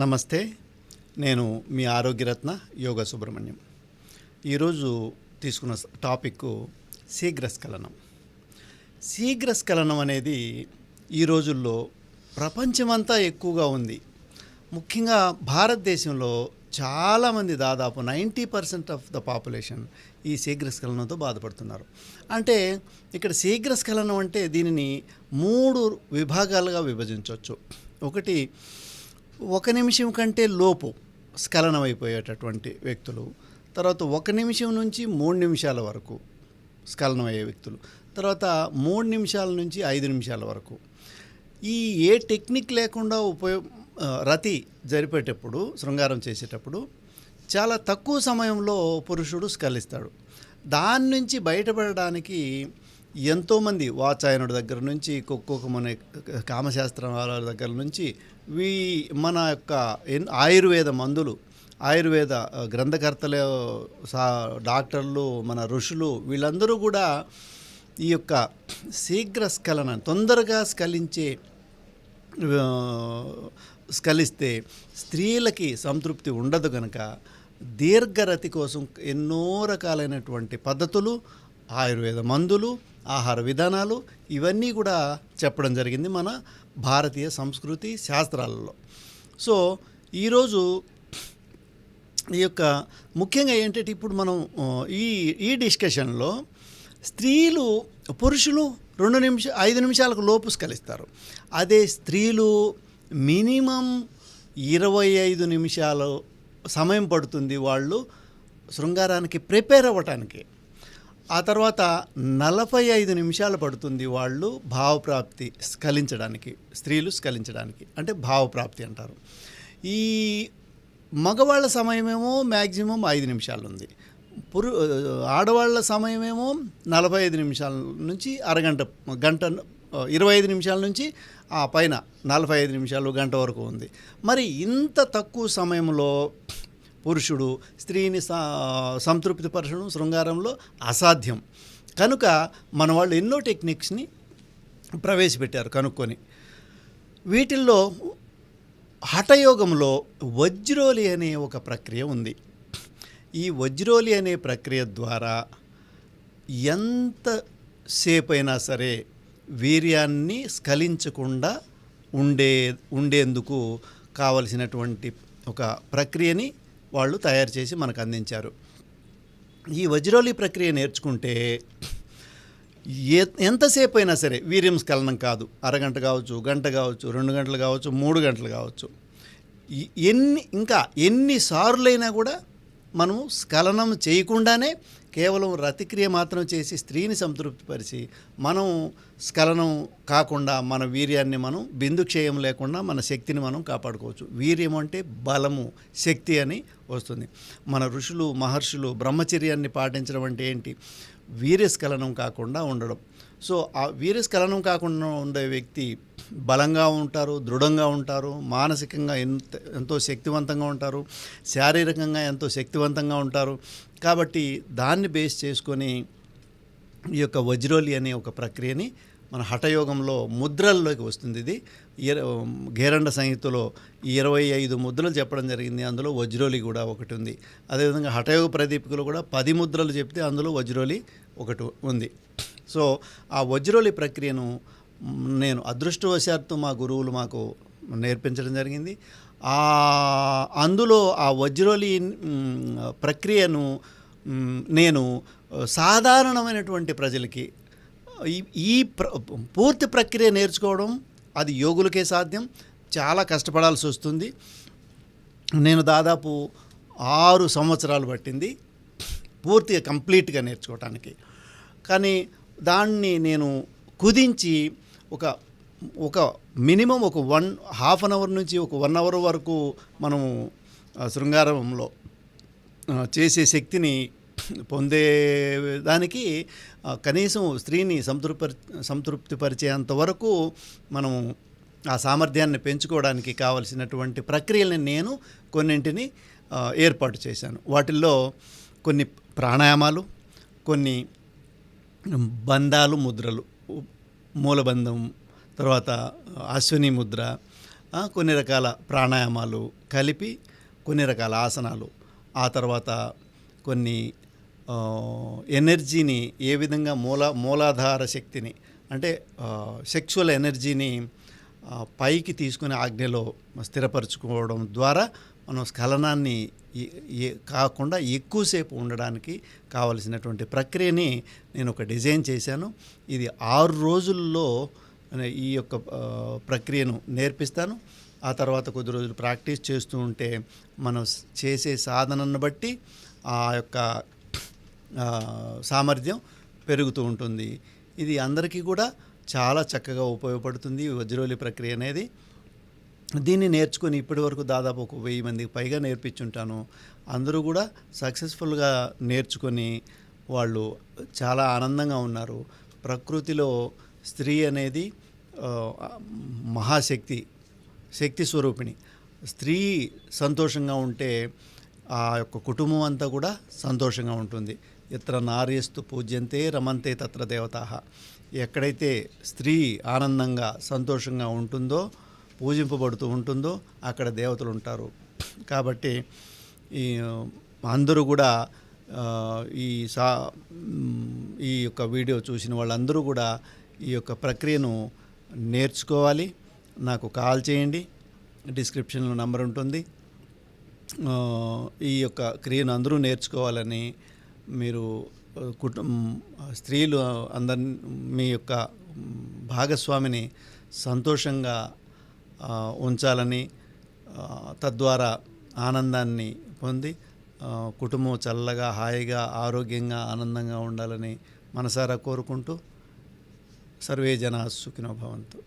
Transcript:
నమస్తే. నేను మీ ఆరోగ్యరత్న యోగా సుబ్రహ్మణ్యం. ఈరోజు తీసుకున్న టాపిక్ శీఘ్రస్ఖలనం. శీఘ్రస్ఖలనం అనేది ఈ రోజుల్లో ప్రపంచమంతా ఎక్కువగా ఉంది. ముఖ్యంగా భారతదేశంలో చాలామంది, దాదాపు 90% ఆఫ్ ద పాపులేషన్ ఈ శీఘ్రస్ఖలనంతో బాధపడుతున్నారు. అంటే ఇక్కడ శీఘ్రస్ఖలనం అంటే దీనిని 3 విభాగాలుగా విభజించవచ్చు. ఒకటి, 1 నిమిషం కంటే లోపు స్ఖలనం అయిపోయేటటువంటి వ్యక్తులు. తర్వాత 1 నిమిషం నుంచి 3 నిమిషాల వరకు స్ఖలనం అయ్యే వ్యక్తులు. తర్వాత 3 నిమిషాల నుంచి 5 నిమిషాల వరకు. ఈ ఏ టెక్నిక్ లేకుండా రతి జరిపేటప్పుడు, శృంగారం చేసేటప్పుడు చాలా తక్కువ సమయంలో పురుషుడు స్ఖలిస్తాడు. దాని నుంచి బయటపడడానికి ఎంతోమంది, వాచాయనుడి దగ్గర నుంచి, మన కామశాస్త్రం వాళ్ళ దగ్గర నుంచి, మన యొక్క ఆయుర్వేద మందులు, ఆయుర్వేద గ్రంథకర్తలు, డాక్టర్లు, మన ఋషులు, వీళ్ళందరూ కూడా ఈ యొక్క శీఘ్రస్ఖలనం, తొందరగా స్ఖలిస్తే స్త్రీలకి సంతృప్తి ఉండదు కనుక దీర్ఘరతి కోసం ఎన్నో రకాలైనటువంటి పద్ధతులు, ఆయుర్వేద మందులు, ఆహార విధానాలు, ఇవన్నీ కూడా చెప్పడం జరిగింది మన భారతీయ సంస్కృతి శాస్త్రాలలో. సో ఈరోజు ఈ యొక్క ముఖ్యంగా ఏంటంటే, ఇప్పుడు మనం ఈ డిస్కషన్లో పురుషులు 5 నిమిషాలకు లోపు స్ఖలిస్తారు. అదే స్త్రీలు మినిమం 25 నిమిషాలు సమయం పడుతుంది వాళ్ళు శృంగారానికి ప్రిపేర్ అవ్వటానికి. ఆ తర్వాత 45 నిమిషాలు పడుతుంది వాళ్ళు భావప్రాప్తి స్ఖలించడానికి, స్త్రీలు స్ఖలించడానికి, అంటే భావప్రాప్తి అంటారు. ఈ మగవాళ్ళ సమయమేమో మ్యాక్సిమం 5 నిమిషాలు ఉంది. ఆడవాళ్ళ సమయమేమో 45 నిమిషాల నుంచి అరగంట, 25 నిమిషాల నుంచి ఆ పైన 45 నిమిషాలు, గంట వరకు ఉంది. మరి ఇంత తక్కువ సమయంలో పురుషుడు స్త్రీని సంతృప్తిపరచడం శృంగారంలో అసాధ్యం. కనుక మన వాళ్ళు ఎన్నో టెక్నిక్స్ని ప్రవేశపెట్టారు కనుక్కొని. వీటిల్లో హఠయోగంలో వజ్రోలి అనే ఒక ప్రక్రియ ఉంది. ఈ వజ్రోలి అనే ప్రక్రియ ద్వారా ఎంతసేపు అయినా సరే వీర్యాన్ని స్ఖలించకుండా ఉండేందుకు కావలసినటువంటి ఒక ప్రక్రియని వాళ్ళు తయారు చేసి మనకు అందించారు. ఈ వజ్రోలి ప్రక్రియ నేర్చుకుంటే ఎంతసేపు అయినా సరే వీర్యం స్ఖలనం కాదు. అరగంట కావచ్చు, గంట కావచ్చు, 2 గంటలు కావచ్చు, 3 గంటలు కావచ్చు, ఎన్నిసార్లైనా కూడా మనము స్ఖలనం చేయకుండానే కేవలం రతిక్రియ మాత్రం చేసి స్త్రీని సంతృప్తిపరిచి మనం స్ఖలనం కాకుండా మన వీర్యాన్ని మనం బిందుక్షయం లేకుండా మన శక్తిని మనం కాపాడుకోవచ్చు. వీర్యం అంటే బలము, శక్తి అని వస్తుంది. మన ఋషులు, మహర్షులు బ్రహ్మచర్యాన్ని పాటించడం అంటే ఏంటి? వీర్యస్ఖలనం కాకుండా ఉండడం. సో ఆ వీర్యస్ఖలనం కాకుండా ఉండే వ్యక్తి బలంగా ఉంటారు, దృఢంగా ఉంటారు, మానసికంగా ఎంతో శక్తివంతంగా ఉంటారు, శారీరకంగా ఎంతో శక్తివంతంగా ఉంటారు. కాబట్టి దాన్ని బేస్ చేసుకొని ఈ యొక్క వజ్రోలి అనే ఒక ప్రక్రియని మన హఠయోగంలో ముద్రల్లోకి వస్తుంది. ఇది గేరండ సంహితలో 25 ముద్రలు చెప్పడం జరిగింది. అందులో వజ్రోలి కూడా ఒకటి ఉంది. అదేవిధంగా హఠయోగ ప్రదీపికలో కూడా 10 ముద్రలు చెప్తే అందులో వజ్రోలి ఒకటి ఉంది. సో ఆ వజ్రోలి ప్రక్రియను నేను అదృష్టవశాత్తు మా గురువులు మాకు నేర్పించడం జరిగింది. అందులో ఆ వజ్రోలి ప్రక్రియను నేను సాధారణమైనటువంటి ప్రజలకి పూర్తి ప్రక్రియ నేర్చుకోవడం అది యోగులకే సాధ్యం. చాలా కష్టపడాల్సి వస్తుంది. నేను దాదాపు 6 సంవత్సరాలు పట్టింది పూర్తిగా కంప్లీట్గా నేర్చుకోవటానికి. కానీ దాన్ని నేను కుదించి ఒక మినిమం ఒక హాఫ్ అన్ అవర్ నుంచి ఒక 1 అవర్ వరకు మనము శృంగారంలో చేసే శక్తిని పొందేదానికి కనీసం స్త్రీని సంతృప్తిపరిచేంత వరకు మనము ఆ సామర్థ్యాన్ని పెంచుకోవడానికి కావలసినటువంటి ప్రక్రియలను నేను కొన్నింటిని ఏర్పాటు చేశాను. వాటిల్లో కొన్ని ప్రాణాయామాలు, కొన్ని బంధాలు, ముద్రలు, మూలబంధం, తర్వాత అశ్విని ముద్ర, కొన్ని రకాల ప్రాణాయామాలు కలిపి కొన్ని రకాల ఆసనాలు, ఆ తర్వాత కొన్ని ఎనర్జీని ఏ విధంగా మూలాధార శక్తిని అంటే సెక్చువల్ ఎనర్జీని పైకి తీసుకుని ఆజ్ఞలో స్థిరపరచుకోవడం ద్వారా మనం స్ఖలనాన్ని కాకుండా ఎక్కువసేపు ఉండడానికి కావలసినటువంటి ప్రక్రియని నేను ఒక డిజైన్ చేశాను. ఇది 6 రోజుల్లో ఈ యొక్క ప్రక్రియను నేర్పిస్తాను. ఆ తర్వాత కొద్ది రోజులు ప్రాక్టీస్ చేస్తూ ఉంటే మనం చేసే సాధనను బట్టి ఆ యొక్క సామర్థ్యం పెరుగుతూ ఉంటుంది. ఇది అందరికీ కూడా చాలా చక్కగా ఉపయోగపడుతుంది ఈ వజ్రోలి ప్రక్రియ అనేది. దీన్ని నేర్చుకొని ఇప్పటి వరకు దాదాపు ఒక 1000 మందికి పైగా నేర్పించుంటాను. అందరూ కూడా సక్సెస్ఫుల్గా నేర్చుకొని వాళ్ళు చాలా ఆనందంగా ఉన్నారు. ప్రకృతిలో స్త్రీ అనేది మహాశక్తి, శక్తి స్వరూపిణి. స్త్రీ సంతోషంగా ఉంటే ఆ యొక్క కుటుంబం అంతా కూడా సంతోషంగా ఉంటుంది. ఎత్ర నార్యస్తు పూజ్యంతే రమంతే తత్ర దేవతాః. ఎక్కడైతే స్త్రీ ఆనందంగా సంతోషంగా ఉంటుందో, పూజింపబడుతూ ఉంటుందో అక్కడ దేవతలు ఉంటారు. కాబట్టి అందరూ కూడా ఈ యొక్క వీడియో చూసిన వాళ్ళందరూ కూడా ఈ యొక్క ప్రక్రియను నేర్చుకోవాలి. నాకు కాల్ చేయండి, డిస్క్రిప్షన్లో నంబర్ ఉంటుంది. ఈ యొక్క క్రియను అందరూ నేర్చుకోవాలని మీరు స్త్రీలు అందరినీ మీ యొక్క భాగస్వామిని సంతోషంగా ఉంచాలని, తద్వారా ఆనందాన్ని పొంది కుటుంబం చల్లగా, హాయిగా, ఆరోగ్యంగా, ఆనందంగా ఉండాలని మనసారా కోరుకుంటూ సర్వే జనా సుఖినో భవంతు.